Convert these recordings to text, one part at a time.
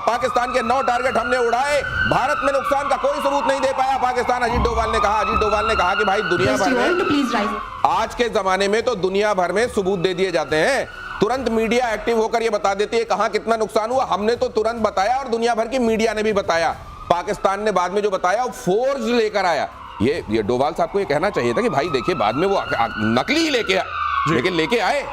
पाकिस्तान के 9 टारगेट हमने उड़ाए, भारत में नुकसान का कोई सबूत नहीं दे पाया पाकिस्तान। अजीत डोभाल ने कहा कि भाई दुनिया भर में आज के जमाने में तो दुनिया भर में सबूत दे दिए जाते हैं, तुरंत मीडिया एक्टिव होकर ये बता देती है कहां कितना नुकसान हुआ। हमने तो तुरंत बताया और दुनिया भर की मीडिया ने भी बताया। पाकिस्तान ने बाद में जो बताया वो फोर्ज लेकर आया। ये डोभाल साहब को ये कहना चाहिए था कि भाई देखिए बाद में वो नकली ही लेके आए।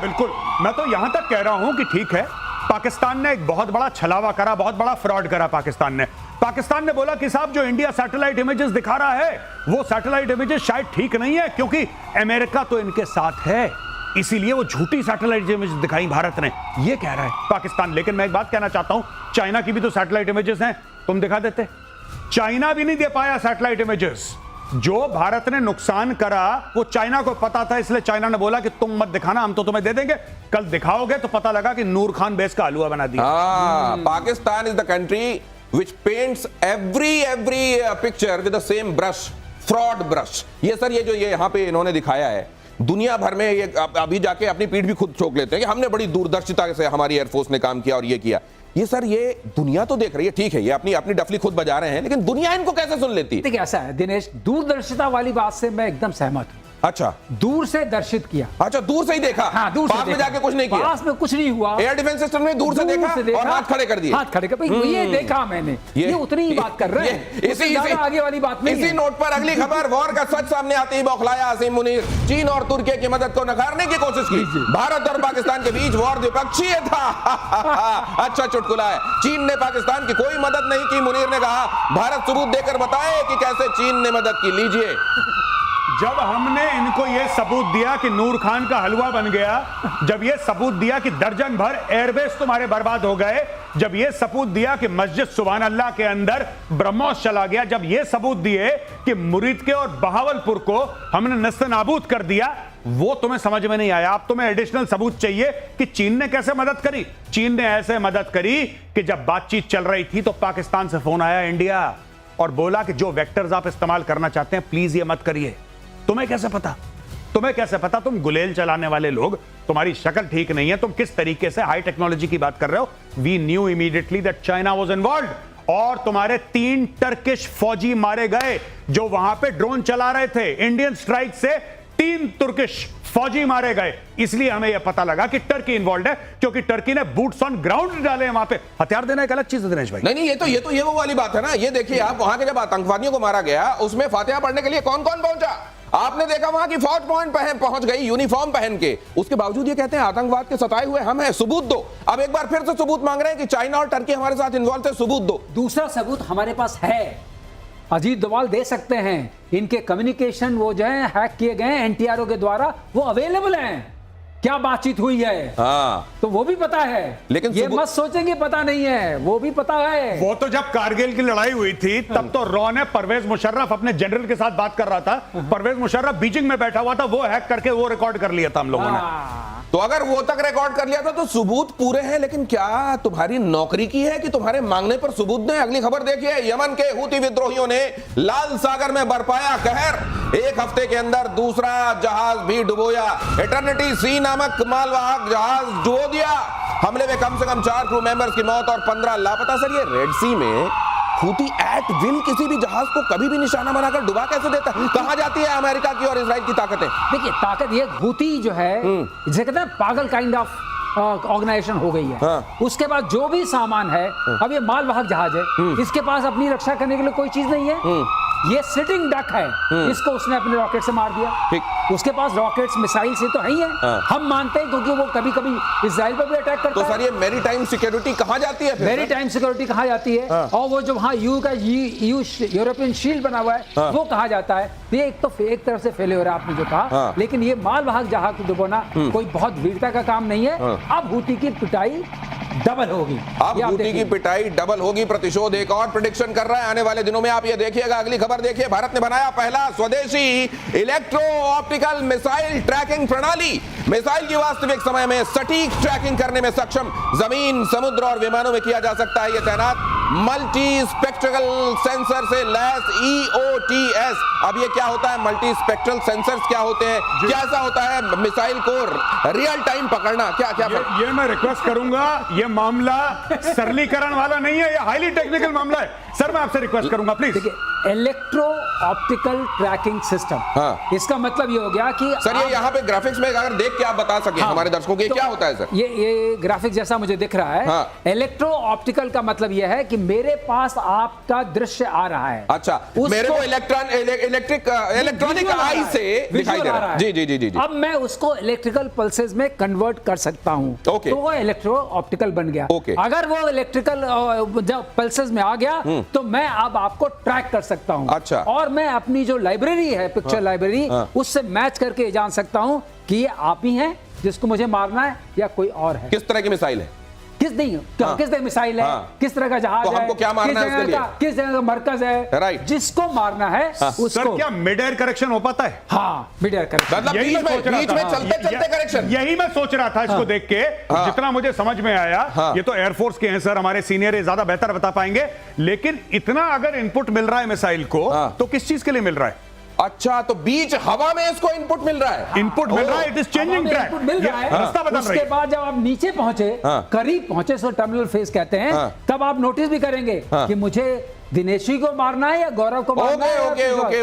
बिल्कुल। मैं तो यहां तक कह रहा हूं कि ठीक है, पाकिस्तान ने एक बहुत बड़ा छलावा करा, बहुत बड़ा फ्रॉड करा। पाकिस्तान ने बोला कि साहब जो इंडिया सैटेलाइट इमेजेस दिखा रहा है वो सैटेलाइट इमेजेस शायद ठीक नहीं है, क्योंकि अमेरिका तो इनके साथ है, इसीलिए वो झूठी सैटेलाइट इमेजेस दिखाई भारत ने, ये कह रहा है पाकिस्तान। लेकिन मैं एक बात कहना चाहता हूं, चाइना की भी तो सैटेलाइट इमेजेस हैं, तुम दिखा देते। चाइना भी नहीं दे पाया सैटेलाइट इमेजेस। जो भारत ने नुकसान करा वो चाइना को पता था, इसलिए चाइना ने बोला कि तुम मत दिखाना, हम तो तुम्हें दे देंगे। कल दिखाओगे तो पता लगा कि नूर खान बेस का हलवा बना दिया। Pakistan is the country which paints every picture with the same brush, fraud brush। ये सर ये जो ये यहाँ पे इन्होंने दिखाया है, दुनिया भर में ये अभी जाके अपनी पीठ भी खुद ठोक लेते हैं कि हमने बड़ी दूरदर्शिता से हमारी एयरफोर्स ने काम किया और ये किया। ये सर ये दुनिया तो देख रही है, ठीक है, ये अपनी डफली खुद बजा रहे हैं, लेकिन दुनिया इनको कैसे सुन लेती है? देखिए ऐसा है दिनेश, दूरदर्शिता वाली बात से मैं एकदम सहमत हूं। अच्छा, दूर से दर्शित किया। अच्छा, दूर से ही देखा। हाँ, दूर पास में जाके कुछ नहीं किया। पास में कुछ नहीं हुआ। एयर डिफेंस सिस्टम में दूर से देखा और हाथ खड़े कर दिए। हाथ खड़े कर, ये देखा मैंने, ये उतनी ही बात कर रहे हैं, इसी आगे वाली बात नहीं। इसी नोट पर अगली खबर, वॉर का सच सामने आते ही बौखलाया असीम मुनीर। चीन और तुर्की की मदद को नकारने की कोशिश की। भारत और पाकिस्तान के बीच वॉर द्विपक्षीय था। अच्छा चुटकुला है। चीन ने पाकिस्तान की कोई मदद नहीं की। मुनीर ने कहा भारत सबूत देकर बताए कि कैसे चीन ने मदद की। लीजिए, जब हमने इनको यह सबूत दिया कि नूर खान का हलवा बन गया, जब यह सबूत दिया कि दर्जन भर एयरबेस तुम्हारे बर्बाद हो गए, जब यह सबूत दिया कि मस्जिद सुभान अल्लाह के अंदर ब्रह्मोस चला गया, जब यह सबूत दिए कि मुरीद के और बहावलपुर को हमने नस्ते-नाबूद कर दिया, वो तुम्हें समझ में नहीं आया। अब तुम्हें एडिशनल सबूत चाहिए कि चीन ने कैसे मदद करी। चीन ने ऐसे मदद करी कि जब बातचीत चल रही थी तो पाकिस्तान से फोन आया इंडिया और बोला कि जो वेक्टर्स आप इस्तेमाल करना चाहते हैं प्लीज ये मत करिए। तुम्हें कैसे पता? तुम गुलेल चलाने वाले लोग, तुम्हारी शक्ल ठीक नहीं है, तुम किस तरीके से हाई टेक्नोलॉजी की बात कर रहे हो। We knew immediately that China was involved और तुम्हारे 3 टर्किश फौजी मारे गए जो वहां पे ड्रोन चला रहे थे। इंडियन स्ट्राइक से 3 तुर्किश फौजी मारे गए। इसलिए हमें यह पता लगा कि टर्की इन्वॉल्व है, क्योंकि टर्की ने बूट्स ऑन ग्राउंड डाले हैं वहां पे। हथियार देना एक अलग चीज है दिनेश भाई। नहीं, ये वो वाली बात है ना। ये देखिए आप, वहां के जब आतंकवादियों को मारा गया उसमें फातिहा पढ़ने के लिए कौन कौन पहुंचा? आपने देखा वहां की फौज पहुंच गई यूनिफॉर्म पहन के। उसके बावजूद ये कहते हैं आतंकवाद के सताए हुए हम हैं, सबूत दो। अब एक बार फिर से सबूत मांग रहे हैं कि चाइना और टर्की हमारे साथ इन्वॉल्व थे, सबूत दो। दूसरा सबूत हमारे पास है, अजीत डोभाल दे सकते हैं। इनके कम्युनिकेशन वो जो है हैक किए गए एनटीआरओ के द्वारा, वो अवेलेबल हैं। क्या बातचीत हुई है तो वो भी पता है, लेकिन ये मत सोचेंगे पता नहीं है, वो भी पता है। वो तो जब कारगिल की लड़ाई हुई थी तब तो रॉ ने परवेज मुशर्रफ अपने जनरल के साथ बात कर रहा था। परवेज मुशर्रफ बीजिंग में बैठा हुआ था, वो हैक करके वो रिकॉर्ड कर लिया था हम लोगों ने। तो अगर वो तक रिकॉर्ड कर लिया था तो सबूत पूरे हैं, लेकिन क्या तुम्हारी नौकरी की है कि तुम्हारे मांगने पर सबूत दें? अगली खबर देखिए, यमन के हूती विद्रोहियों ने लाल सागर में बरपाया कहर। एक हफ्ते के अंदर दूसरा जहाज भी डुबोया। इटर्निटी सी नामक मालवाहक जहाज डुबो दिया। हमले में कम से कम 4 क्रू मेंबर्स की मौत और 15 लापता। सर ये रेड सी में हूती एट विल किसी भी जहाज को कभी भी निशाना बनाकर डुबा कैसे देता है? कहां जाती है अमेरिका की और इजराइल की ताकतें? देखिए ताकत ये हूती जो है जिसे कहते हैं पागल काइंड ऑफ ऑर्गेनाइजेशन हो गई है। हाँ। उसके बाद जो भी सामान है, अब ये मालवाहक जहाज है, इसके पास अपनी रक्षा करने के लिए कोई चीज नहीं है। ये सिटिंग डक है, इसको उसने अपने रॉकेट से मार दिया। उसके पास रॉकेट्स मिसाइल से तो है ही है। हाँ। हम मानते हैं क्योंकि वो कभी कभी इजराइल पर भी अटैक करता तो है। सर ये मैरीटाइम सिक्योरिटी कहां जाती है? मैरीटाइम सिक्योरिटी कहां जाती है? हाँ। और वो जो वहां यूरोपियन शील्ड बना हुआ है, हाँ। वो कहा जाता है। ये एक तरफ से फेलियर है आपने जो कहा। हाँ। लेकिन ये मालवाहक जहाज को डुबोना कोई बहुत वीरता का काम नहीं है। अब हूती की पिटाई डबल होगी। अब हूती की पिटाई डबल होगी। प्रतिशोध एक और प्रेडिक्शन कर रहा है आने वाले दिनों में। आप ये देखिएगा, अगली खबर देखिए, भारत ने बनाया पहला स्वदेशी इलेक्ट्रो ऑप्टिकल मिसाइल ट्रैकिंग प्रणाली। मिसाइल की वास्तविक समय में सटीक ट्रैकिंग करने में सक्षम, जमीन, समुद्र और विमानों में किया जा सकता है ये तैनात। मल्टी स्पेक्ट्रल सेंसर से लैस EOTS। अब ये क्या होता है? मल्टी स्पेक्ट्रल सेंसर्स क्या होते हैं? कैसा होता है मिसाइल को रियल टाइम पकड़ना? क्या क्या ये मैं रिक्वेस्ट करूंगा, ये मामला सरलीकरण वाला नहीं है, ये हाईली टेक्निकल मामला है। सर मैं आपसे रिक्वेस्ट करूंगा प्लीज। देखिए, इलेक्ट्रो ऑप्टिकल ट्रैकिंग सिस्टम, इसका मतलब ये हो गया कि सर ये यहाँ पे ग्राफिक्स में अगर देख के आप बता सके हमारे दर्शकों को, क्या होता है सर? ये ग्राफिक जैसा मुझे दिख रहा है। इलेक्ट्रो ऑप्टिकल का मतलब ये है कि मेरे पास आपका दृश्य आ रहा है। अच्छा, मेरे को इलेक्ट्रॉनिक आई से दिखाई दे रहा है। जी जी जी जी। अब मैं उसको इलेक्ट्रिकल पल्सेस में कन्वर्ट कर सकता हूं, तो वो इलेक्ट्रो ऑप्टिकल बन गया। अगर वो इलेक्ट्रिकल जब पल्सेस में आ गया तो मैं अब आपको ट्रैक कर सकता हूं। अच्छा। और मैं अपनी जो लाइब्रेरी है, पिक्चर लाइब्रेरी, उससे मैच करके जान सकता हूं कि ये आप ही हैं जिसको मुझे मारना है या कोई और है। किस तरह की मिसाइल है? किस तरह मिसाइल है, किस तरह का जहाज है, हमको क्या मारना है उसके लिए? किस जगह का मरकज है, राइट, जिसको मारना है उसको। सर क्या मिड एयर करेक्शन हो पाता है? हाँ, मिड एयर करेक्शन, बीच में चलते चलते करेक्शन। यही मैं सोच रहा था इसको देख के, जितना मुझे समझ में आया। ये तो एयरफोर्स के हैं सर, हमारे सीनियर है, ज्यादा बेहतर बता पाएंगे। लेकिन इतना अगर इनपुट मिल रहा है मिसाइल को, तो किस चीज के लिए मिल रहा है? अच्छा, तो बीच हवा में इसको इनपुट मिल रहा है। इनपुट मिल रहा है, इट इज चेंजिंग ट्रैक, रास्ता बदल रहा है। उसके बाद जब आप नीचे पहुंचे, करीब पहुंचे, सो टर्मिनल फेज कहते हैं, तब आप नोटिस भी करेंगे कि मुझे दिनेशी को मारना है या गौरव को मारना है।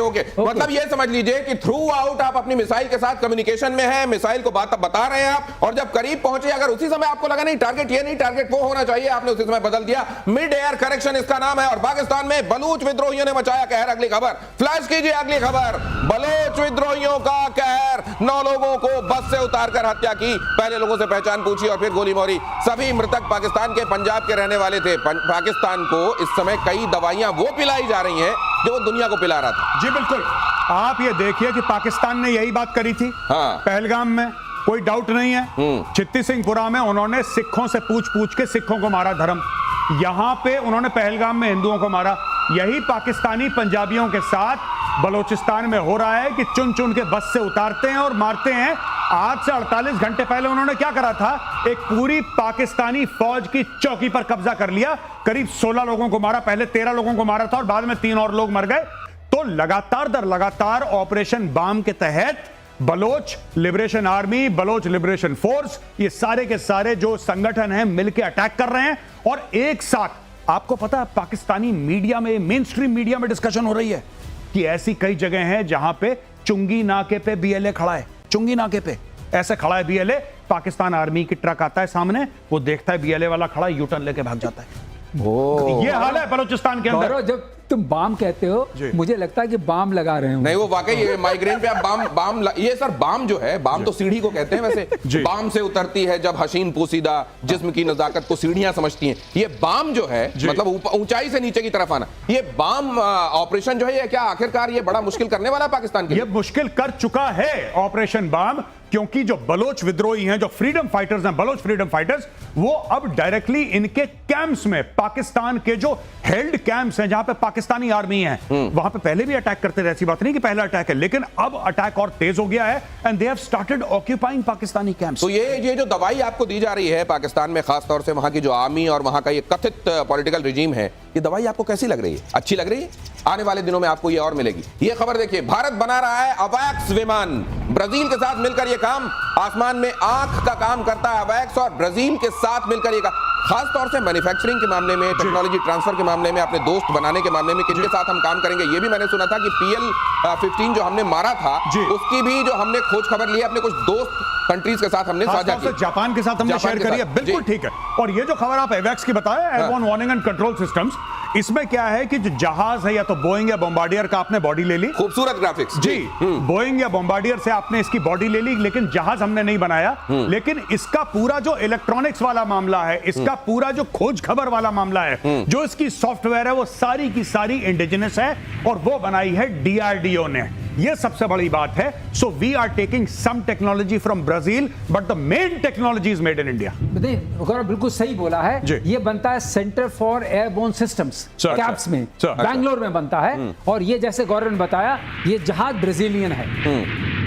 ओके। मतलब ये समझ लीजिए कि थ्रू आउट आप अपनी मिसाइल के साथ कम्युनिकेशन में है, मिसाइल को बात बता रहे हैं आप, और जब करीब पहुंचे, अगर उसी समय आपको लगा नहीं टारगेट ये नहीं, टारगेट वो होना चाहिए, आपने उसी समय बदल दिया। मिड एयर करेक्शन इसका नाम है। और पाकिस्तान में बलूच विद्रोहियों ने मचाया कहर। अगली खबर फ्लैश कीजिए। अगली खबर, बलूच विद्रोहियों का कहर, 9 लोगों को बस से उतारकर हत्या की, पहले लोगों से पहचान पूछी और फिर गोली मारी। सभी मृतक पाकिस्तान के पंजाब के रहने वाले थे। पाकिस्तान को इस समय कई दवाइयां वो पिलाई जा रही हैं जो वो दुनिया को पिला रहा था। जी बिल्कुल, आप ये देखिए कि पाकिस्तान ने यही बात करी थी पहलगाम में, कोई डाउट नहीं है। चित्ती सिंहपुरा में उन्होंने सिखों से पूछ के सिखों को मारा धर्म। यहां पे उन्होंने पहलगाम में हिंदुओं को मारा। यही पाकिस्तानी पंजाबियों के साथ बलोचिस्तान में हो रहा है कि चुन चुन के बस से उतारते हैं और मारते हैं। आज से 48 घंटे पहले उन्होंने क्या करा था? एक पूरी पाकिस्तानी फौज की चौकी पर कब्जा कर लिया, करीब 16 लोगों को मारा। पहले 13 लोगों को मारा था और बाद में 3 और लोग मर गए। तो लगातार दर लगातार ऑपरेशन बाम के तहत Baloch liberation army, Baloch liberation force, ये सारे के सारे जो संगठन हैं मिलकर अटैक कर रहे हैं। और एक साथ आपको पता है पाकिस्तानी मीडिया में, मेन स्ट्रीम मीडिया में डिस्कशन हो रही है कि ऐसी कई जगह हैं जहां पे चुंगी नाके पे BLA खड़ा है। चुंगी नाके पे ऐसे खड़ा है BLA, पाकिस्तान आर्मी की ट्रक आता है सामने, वो देखता है BLA वाला खड़ा, यूटर्न लेके भाग जाता है। ये हाल है बलूचिस्तान के अंदर। जब तुम बाम कहते हो, मुझे लगता है कि बाम लगा रहे हो। नहीं, वो वाकई ये माइग्रेन पे आप बाम ये सर बाम जो है, बाम तो सीढ़ी को कहते हैं वैसे। बाम से उतरती है जब हसीन पोसीदा जिस्म की नजाकत को सीढ़ियां समझती हैं। ये बाम जो है मतलब ऊंचाई से नीचे की तरफ आना, ये बाम ऑपरेशन जो है, ये क्या आखिरकार ये बड़ा मुश्किल करने वाला पाकिस्तान के लिए? ये मुश्किल कर चुका है ऑपरेशन बाम, क्योंकि जो बलोच विद्रोही हैं, जो फ्रीडम फाइटर्स हैं, बलोच फ्रीडम फाइटर्स, वो अब डायरेक्टली इनके कैंप्स में, पाकिस्तान के जो हेल्ड कैंप्स हैं जहां पे पाकिस्तानी आर्मी है, वहां पे पहले भी अटैक करते थे। ऐसी बात नहीं कि पहला अटैक है, लेकिन अब अटैक और तेज हो गया है and they have started occupying Pakistani camps. तो ये जो दवाई आपको दी जा रही है पाकिस्तान में, खास तौर से वहां की जो आर्मी और वहां का ये कथित पॉलिटिकल रिजीम है, ये दवाई आपको कैसी लग रही है? अच्छी लग रही है? आने वाले दिनों में आपको ये और मिलेगी। ये खबर देखिए, भारत बना रहा है अवैक्स विमान। ब्राजील के साथ मिलकर ये काम, आसमान में आंख का काम करता है अवैक्स, और ब्राजील के साथ मिलकर ये खास तौर से मैन्युफैक्चरिंग के मामले में, टेक्नोलॉजी ट्रांसफर के मामले में, अपने दोस्त बनाने के मामले में किनके साथ हम काम करेंगे। ये भी मैंने सुना था कि PL-15 जो हमने मारा था, उसकी भी जो हमने खोज खबर ली है अपने कुछ दोस्त कंट्रीज के साथ हमने साझा की। जापान के साथ हमने शेयर करी है, बिल्कुल ठीक है। और ये जो खबर आप एवैक्स की बताया, airborne warning and control systems, इसमें क्या है कि जो जहाज है, या तो बोइंग या बॉम्बार्डियर का आपने बॉडी ले ली, खूबसूरत ग्राफिक्स जी, बोइंग या बॉम्बार्डियर से आपने इसकी बॉडी ले ली, लेकिन जहाज हमने नहीं बनाया। लेकिन इसका पूरा जो इलेक्ट्रॉनिक्स वाला मामला है, इसका पूरा जो खोज खबर वाला मामला है, जो इसकी सॉफ्टवेयर है, वो सारी की सारी इंडिजिनस है और वो बनाई है DRDO ने। ये सबसे बड़ी बात है। So we are taking some technology from Brazil, but the main technology is made in India. Gaurav बिल्कुल सही बोला है। ये बनता है centre for airborne systems CABS में, बैंगलोर में बनता है। और ये जैसे गौरव ने बताया, ये जहाज ब्राजीलियन है।